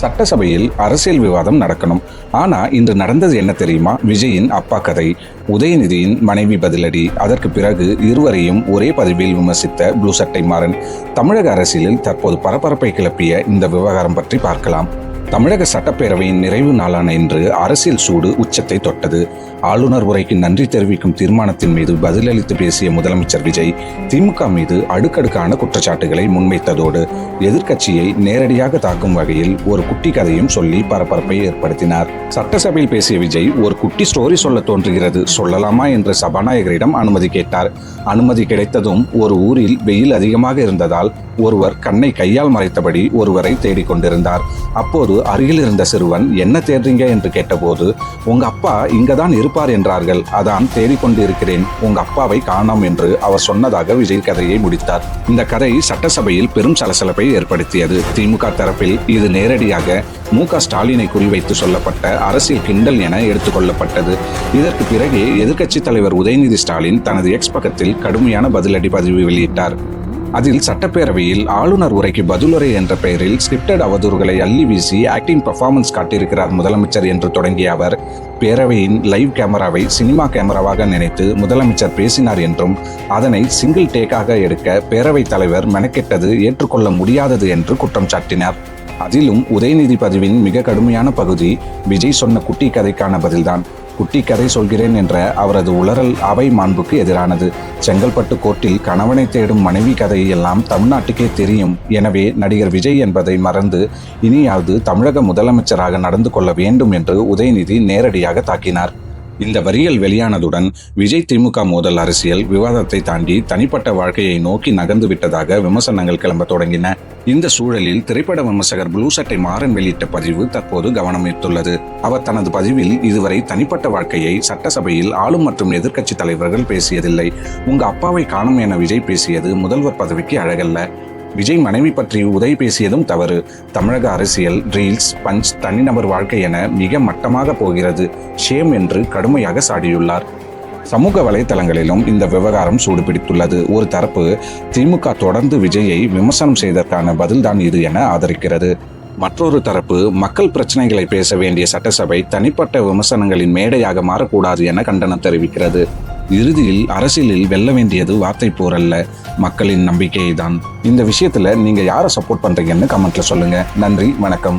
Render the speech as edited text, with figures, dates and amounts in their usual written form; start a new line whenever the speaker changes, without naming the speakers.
சட்டசபையில் அரசியல் விவாதம் நடக்கணும். ஆனா இன்று நடந்தது என்ன தெரியுமா? விஜயின் அப்பா கதை, உதயநிதியின் மனைவி பதிலடி, அதற்கு பிறகு இருவரையும் ஒரே பதிவில் விமர்சித்த ப்ளூ சட்டை மாறன். தமிழக அரசியலில் தற்போது பரபரப்பை கிளப்பிய இந்த விவகாரம் பற்றி பார்க்கலாம். தமிழக சட்டப்பேரவையின் நிறைவு நாளான இன்று அரசியல் சூடு உச்சத்தை தொட்டது. ஆளுநர் உரைக்கு நன்றி தெரிவிக்கும் தீர்மானத்தின் மீது பதிலளித்து பேசிய முதலமைச்சர் விஜய் திமுக மீது அடுக்கடுக்கான குற்றச்சாட்டுகளை முன்வைத்ததோடு எதிர்க்கட்சியை நேரடியாக தாக்கும் வகையில் ஒரு குட்டி கதையும் சொல்லி பரபரப்பை ஏற்படுத்தினார். சட்டசபையில் பேசிய விஜய் ஒரு குட்டி ஸ்டோரி சொல்ல தோன்றுகிறது, சொல்லலாமா என்று சபாநாயகரிடம் அனுமதி கேட்டார். அனுமதி கிடைத்ததும் ஒரு ஊரில் வெயில் அதிகமாக இருந்ததால் ஒருவர் கண்ணை கையால் மறைத்தபடி ஒருவரை தேடிக்கொண்டிருந்தார். அப்போது அருகில் இருந்த சிறுவன், என்ன தேடுறீங்க என்று கேட்டபோது, உங்க அப்பா இங்கதான் இருப்பார் என்றார்கள், அதான் தேடிக்கொண்டு இருக்கிறேன், உங்க அப்பாவை காணோம் என்று அவர் சொன்னதாக விஜய் கதையை முடித்தார். இந்த கதை சட்டசபையில் பெரும் சலசலப்பை ஏற்படுத்தியது. திமுக தரப்பில் இது நேரடியாக மு.க. ஸ்டாலினை குறிவைத்து சொல்லப்பட்ட அரசியல் கிண்டல் என எடுத்துக்கொள்ளப்பட்டது. இதற்கு பிறகு எதிர்க்கட்சி தலைவர் உதயநிதி ஸ்டாலின் தனது எக்ஸ் பக்கத்தில் கடுமையான பதிலடி பதிவு வெளியிட்டார். அதில் சட்டப்பேரவையில் ஆளுநர் உரைக்கு பதிலுரை என்ற பெயரில் ஸ்கிரிப்டட் அவதூறுகளை அள்ளி வீசி ஆக்டிங் பெர்ஃபார்மன்ஸ் காட்டியிருக்கிறார் முதலமைச்சர் என்று தொடங்கிய அவர், பேரவையின் லைவ் கேமராவை சினிமா கேமராவாக நினைத்து முதலமைச்சர் பேசினார் என்றும் அதனை சிங்கிள் டேக்காக எடுக்க பேரவைத் தலைவர் மெனக்கெட்டது ஏற்றுக்கொள்ள முடியாதது என்று குற்றம் சாட்டினார். அதிலும் உதயநிதி பதிவின் மிக கடுமையான பகுதி விஜய் சொன்ன குட்டி கதைக்கான பதில்தான். குட்டி கதை சொல்கிறேன் என்ற அவரது உளறல் அவை மாண்புக்கு எதிரானது. செங்கல்பட்டு கோர்ட்டில் கணவனை தேடும் மனைவி கதையெல்லாம் தமிழ்நாட்டுக்கே தெரியும். எனவே நடிகர் விஜய் என்பதை மறந்து இனியாவது தமிழக முதலமைச்சராக நடந்து கொள்ள வேண்டும் என்று உதயநிதி நேரடியாக தாக்கினார். இந்த வரிகள் வெளியானதுடன் விஜய் திமுக மோதல் அரசியல் விவாதத்தை தாண்டி தனிப்பட்ட வாழ்க்கையை நோக்கி நகர்ந்து விட்டதாக விமர்சனங்கள் கிளம்ப தொடங்கின. இந்த சூழலில் திரைப்பட விமர்சகர் ப்ளூ சட்டை மாறன் வெளியிட்ட பதிவு தற்போது கவனம் ஈர்த்துள்ளது. அவர் தனது பதிவில் இதுவரை தனிப்பட்ட வாழ்க்கையை சட்டசபையில் ஆளும் மற்றும் எதிர்க்கட்சி தலைவர்கள் பேசியதில்லை. உங்க அப்பாவை காணும் என விஜய் பேசியது முதல்வர் பதவிக்கு அழகல்ல. விஜய் மனைவி பற்றி உதய் பேசியதும் தவறு. தமிழக அரசியல் ரீல்ஸ், பஞ்ச், தனிநபர் வாழ்க்கை என மிக மட்டமாக போகிறது, ஷேம் என்று கடுமையாக சாடியுள்ளார். சமூக வலைதளங்களிலும் இந்த விவகாரம் சூடுபிடித்துள்ளது. ஒரு தரப்பு திமுக தொடர்ந்து விஜயை விமர்சனம் செய்ததற்கான பதில்தான் இது என ஆதரிக்கிறது. மற்றொரு தரப்பு மக்கள் பிரச்சனைகளை பேச வேண்டிய சட்டசபை தனிப்பட்ட விமர்சனங்களின் மேடையாக மாறக்கூடாது என கண்டனம் தெரிவிக்கிறது. இறுதியில் அரசியலில் வெல்ல வேண்டியது வார்த்தை போர் அல்ல, மக்களின் நம்பிக்கையை தான். இந்த விஷயத்துல நீங்க யாரை சப்போர்ட் பண்றீங்கன்னு கமெண்ட்ல சொல்லுங்க. நன்றி, வணக்கம்.